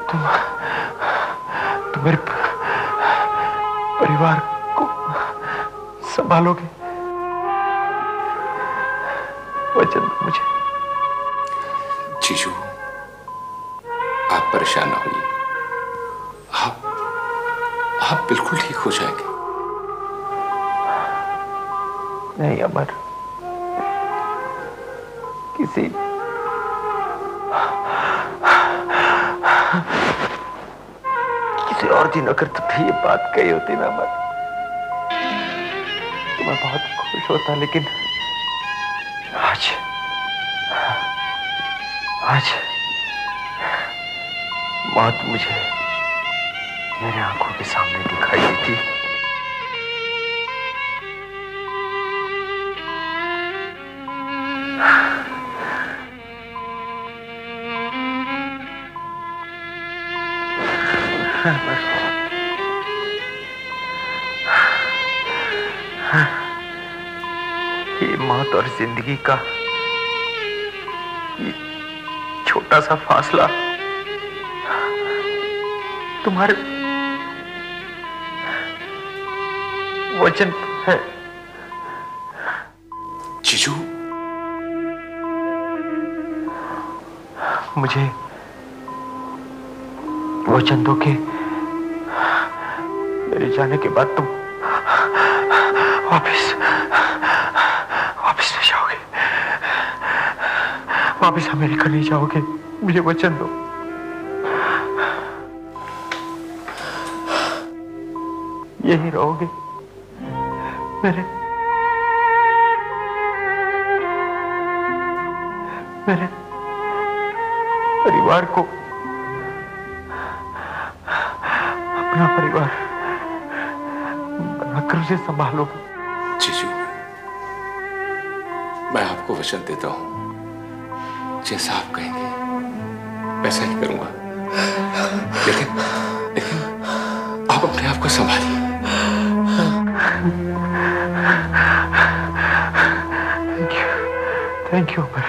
तुम मेरे परिवार को संभालोगे? वचन दो मुझे। जीजू, आप परेशान ना होइए। आप बिल्कुल ठीक हो जाएंगे। नहीं अमर, किसी और दिन अगर तुमने ये बात कही होती ना अमर, तो मैं बहुत खुश होता। लेकिन आज मौत मुझे मेरे आंखों के सामने दिखाई देती। ये मौत और जिंदगी का ये छोटा सा फासला तुम्हारे वचन है। जीजू, मुझे वचन दो कि मेरे जाने के बाद तुम वापिस नहीं जाओगे, वापिस अमेरिका नहीं जाओगे। मुझे वचन दो। यही रहोगे मेरे परिवार को अपना परिवार बनाकर उसे संभालोगे। जीजू, मैं आपको वचन देता हूं, जैसा आप कहेंगे वैसा ही करूंगा। लेकिन आप अपने आप को संभालिए। थैंक यू अमर।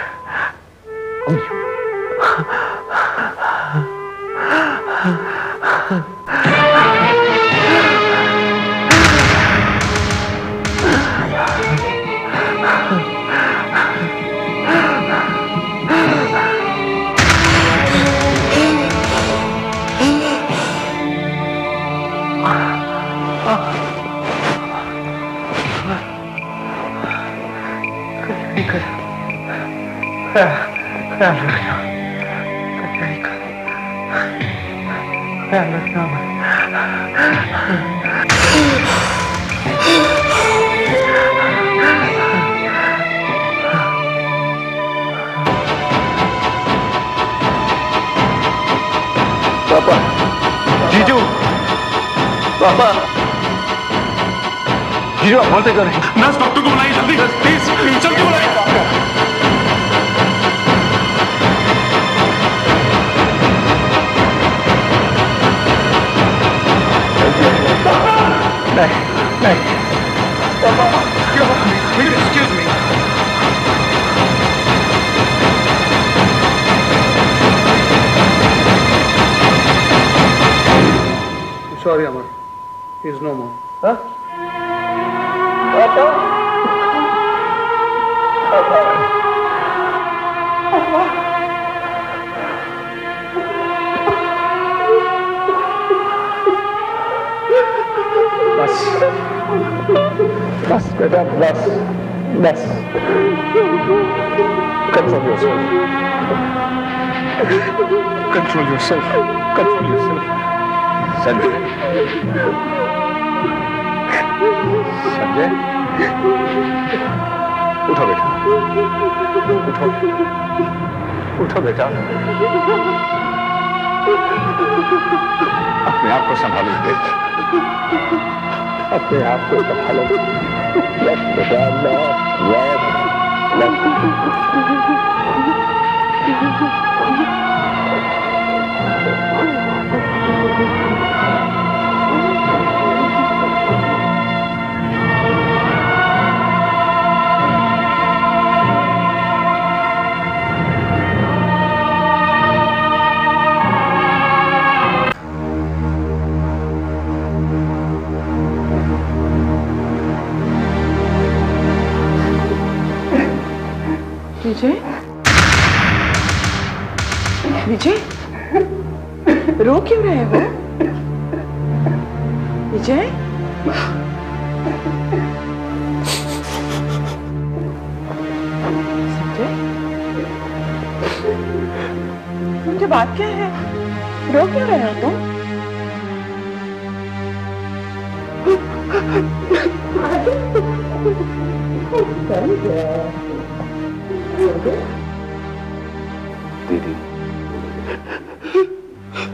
पापा, जीजू, पापा, जीजू आप बोलते क्यों नहीं? नर्स डॉक्टर को बुलाइए जल्दी, प्लीज जल्दी बुलाइए। नहीं, पापा, excuse me. Sorry, Amar. He's no more. Huh? Papa? Papa? Papa? बस बेटा, बस। Control yourself. संजय, उठो बेटा, उठो बेटा, अपने आप को संभालो बेटा, अपने आप को संभालो। Yes, बेटा, yes. रो क्यों रहे हो विजय? संजय, बात क्या है? रो क्यों रहे हो तुम? दीदी,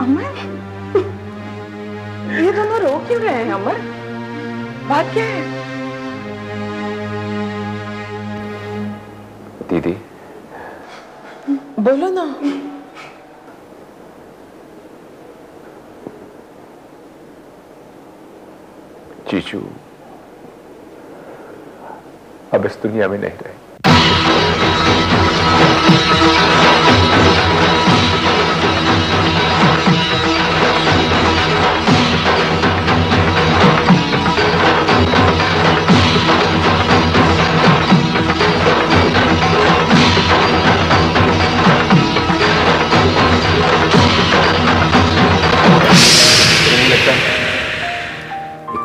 अमर, ये दोनों रो क्यों रहे हैं? अमर, बात क्या है? दीदी, बोलो ना। जीजू अब इस दुनिया में नहीं रहे।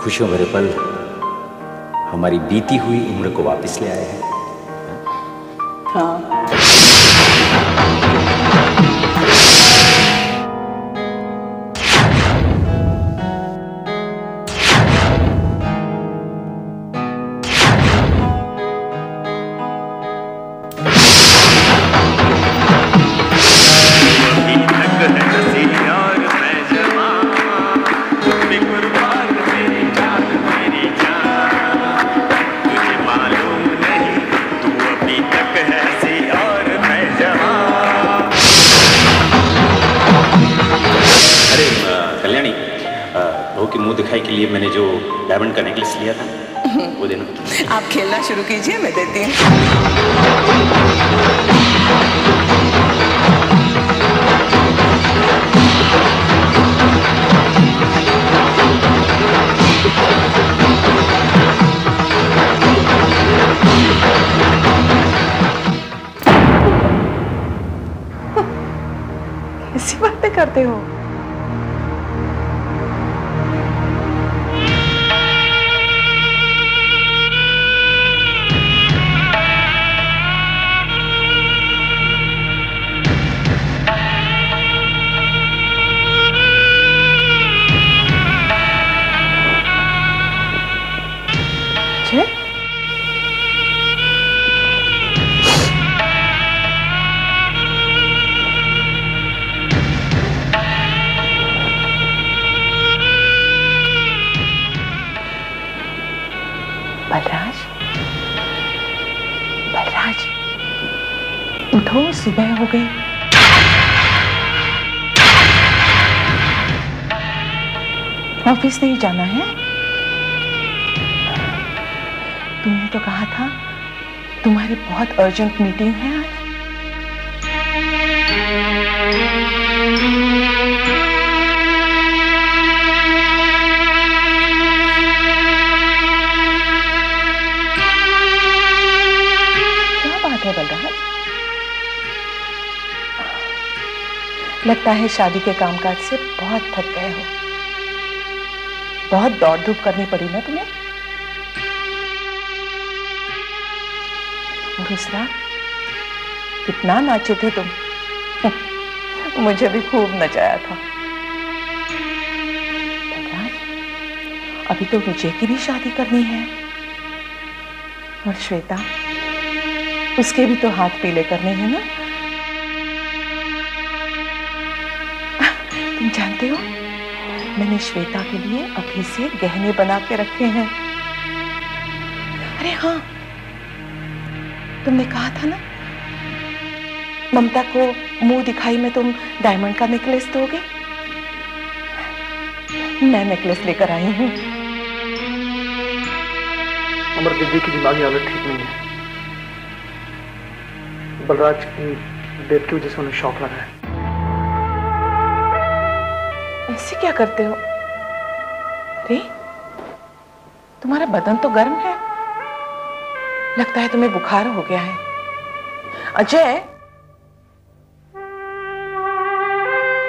खुशियों भरे पल हमारी बीती हुई उम्र को वापस ले आए हैं। हाँ। की मुंह दिखाई के लिए मैंने जो डायमंड का नेकलेस लिया था वो देना। आप खेलना शुरू कीजिए, मैं देती हूँ। ऐसी बातें करते हो? बलराज, बलराज, उठो, सुबह हो गई। ऑफिस नहीं जाना है? तुमने तो कहा था तुम्हारी बहुत अर्जेंट मीटिंग है आज। बलराज, लगता है शादी के कामकाज से बहुत थक गए हो। बहुत दौड़ धूप करनी पड़ी ना तुम्हें। और इस रात कितना नाचे थे तुम। मुझे भी खूब नचाया था। बलराज, अभी तो विजय की भी शादी करनी है और श्वेता, उसके भी तो हाथ पीले करने हैं ना। तुम जानते हो, मैंने श्वेता के लिए अभी से गहने बना के रखे हैं। अरे हाँ, तुमने कहा था ना ममता को मुंह दिखाई में तुम डायमंड का नेकलेस दोगे। मैं नेकलेस लेकर आई हूँ। अमर, दीदी की दिमागी हालत ठीक नहीं है। बलराज की डेथ की वजह से उन्हें शॉक लगा है। ऐसे क्या करते हो? अरे, तुम्हारा बदन तो गर्म है, लगता है तुम्हें बुखार हो गया है। अजय,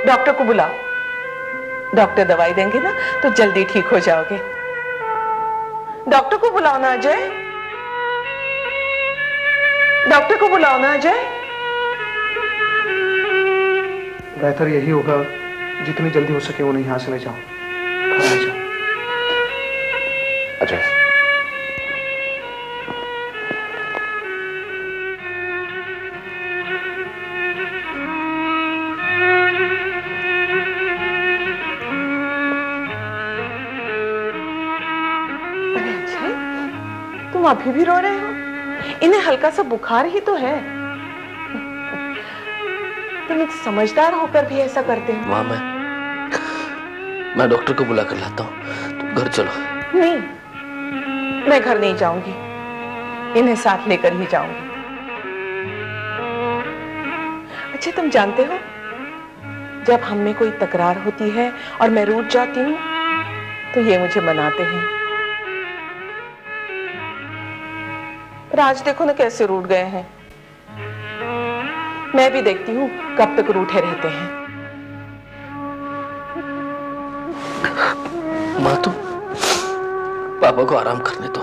डॉक्टर को बुलाओ। डॉक्टर दवाई देंगे ना तो जल्दी ठीक हो जाओगे। डॉक्टर को बुलाओ ना अजय, डॉक्टर को बुलाओ ना अजय। बेहतर यही होगा जितनी जल्दी हो सके उन्हें यहाँ से ले जाओ। घर ले जाओ। अजय, अरे अजय, तुम अभी भी रो रहे हो? इन्हें हल्का सा बुखार ही तो है। तुम एक समझदार होकर भी ऐसा करते हो। माँ, मैं डॉक्टर को बुला कर लाता हूँ, तुम घर चलो। नहीं, मैं घर नहीं जाऊंगी, इन्हें साथ लेकर ही जाऊंगी। अच्छा, तुम जानते हो जब हम में कोई तकरार होती है और मैं रूठ जाती हूँ तो ये मुझे मनाते हैं। पर आज देखो ना कैसे रूठ गए हैं। मैं भी देखती हूँ कब तक रूठे रहते हैं। माँ, तुम पापा को आराम करने दो।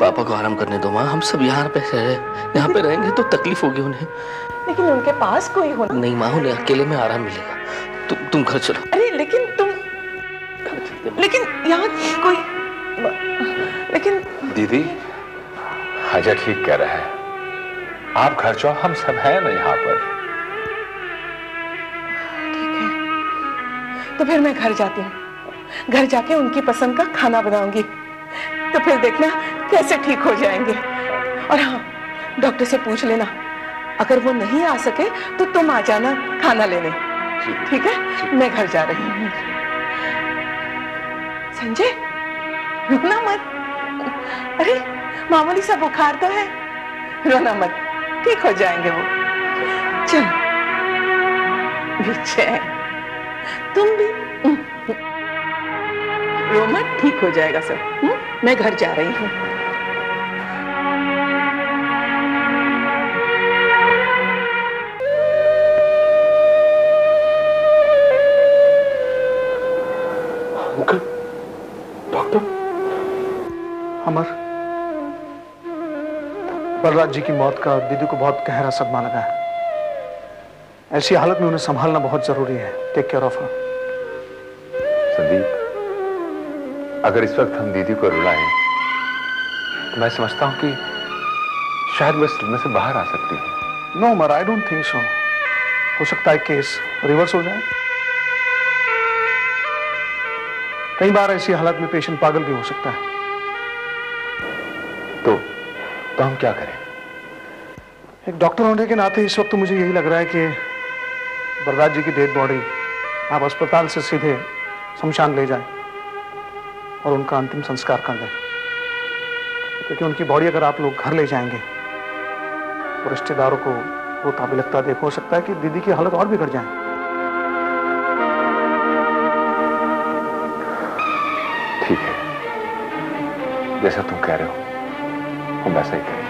पापा को आराम करने दो माँ। हम सब यहाँ पे रहेंगे तो तकलीफ होगी उन्हें। लेकिन उनके पास कोई होना। नहीं माँ, उन्हें अकेले में आराम मिलेगा। तुम घर चलो। अरे लेकिन तुम, लेकिन यहाँ कोई, लेकिन दीदी, अजय ठीक कह रहा है। आप घर जाओ, हम सब हैं ना यहाँ पर। ठीक है, तो फिर मैं घर जाती हूँ। घर जाके उनकी पसंद का खाना बनाऊंगी, तो फिर देखना कैसे ठीक हो जाएंगे। और हाँ, डॉक्टर से पूछ लेना, अगर वो नहीं आ सके तो तुम आ जाना खाना लेने। ठीक है, मैं घर जा रही हूँ। संजय, रोना मत। अरे मामूली सा बुखार तो है, रोना मत, ठीक हो जाएंगे वो। चल विजय, तुम भी रो मत, ठीक हो जाएगा सब। मैं घर जा रही हूँ। Uncle, doctor. अमर, बलराज जी की मौत का दीदी को बहुत गहरा सदमा लगा है। ऐसी हालत में उन्हें संभालना बहुत जरूरी है। Take care of her. Sandeep, अगर इस वक्त हम दीदी को रुलाएं तो मैं समझता हूं कि शायद वो इस सदमे से बाहर आ सकती है। No Amar, I don't think so. हो सकता है केस रिवर्स हो जाए। कई बार ऐसी हालत में पेशेंट पागल भी हो सकता है। तो हम क्या करें? एक डॉक्टर होने के नाते इस वक्त तो मुझे यही लग रहा है कि बलराज जी की डेड बॉडी आप अस्पताल से सीधे शमशान ले जाएं और उनका अंतिम संस्कार कर दें। क्योंकि उनकी बॉडी अगर आप लोग घर ले जाएंगे तो रिश्तेदारों को वो ताबिलकता देख हो सकता है कि दीदी की हालत और बिगड़ जाए। ठीक है, जैसा तुम कह रहे हो हम वैसा ही करेंगे।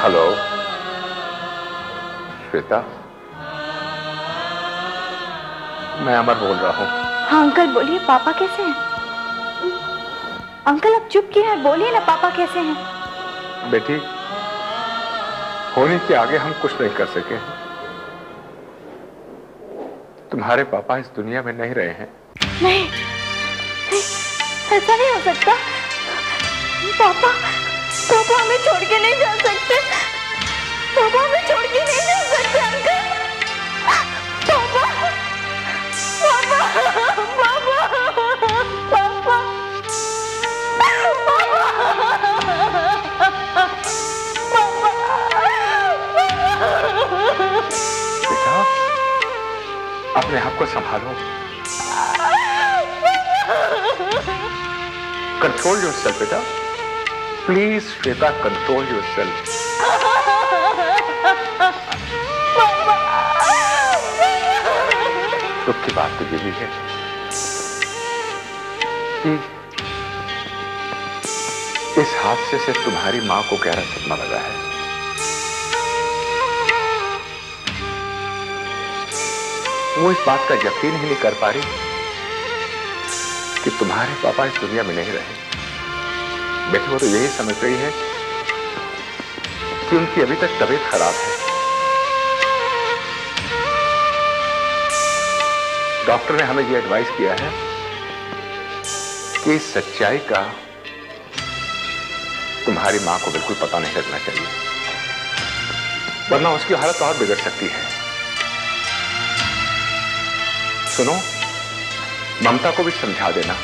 हेलो श्वेता, मैं अमर बोल रहा हूँ। हाँ अंकल बोलिए, पापा कैसे हैं? अंकल अब चुप क्यों है, बोलिए ना पापा कैसे हैं? बेटी, होने के आगे हम कुछ नहीं कर सके। तुम्हारे पापा इस दुनिया में नहीं रहे हैं। नहीं, ऐसा नहीं हो सकता। पापा हमें छोड़ के नहीं जा सकते। पापा हमें छोड़ के नहीं जा सकते अंकल। पापा बेटा, अपने आप को संभालो। कंट्रोल योरसेल्फ बेटा, प्लीज श्वेता, कंट्रोल योरसेल्फ। दुख की बात तो यही है कि इस हादसे से तुम्हारी मां को गहरा सदमा लगा है। वो इस बात का यकीन ही नहीं कर पा रही कि तुम्हारे पापा इस दुनिया में नहीं रहे। बेटी, वो तो यही समझ रही है कि उनकी अभी तक तबीयत खराब है। डॉक्टर ने हमें ये एडवाइस किया है कि इस सच्चाई का तुम्हारी मां को बिल्कुल पता नहीं लगना चाहिए, वरना उसकी हालत और बिगड़ सकती है। सुनो, ममता को भी समझा देना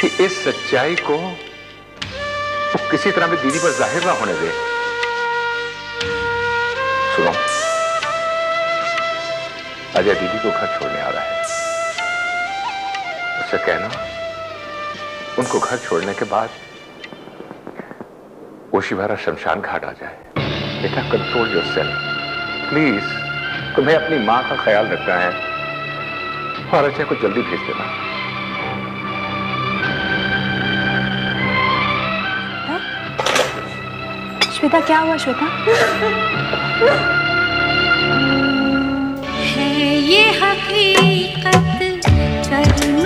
कि इस सच्चाई को वो किसी तरह भी दीदी पर जाहिर ना होने दे। सुनो, अजय दीदी को घर छोड़ने आ रहा है। उससे कहना उनको घर छोड़ने के बाद ओशीवारा शमशान घाट आ जाए। बेटा, कंट्रोल योरसेल्फ प्लीज। तुम्हें अपनी मां का ख्याल रखना है और अजय को जल्दी भेज देना। श्वेता, क्या हुआ श्वेता? है ये हकीकत करनी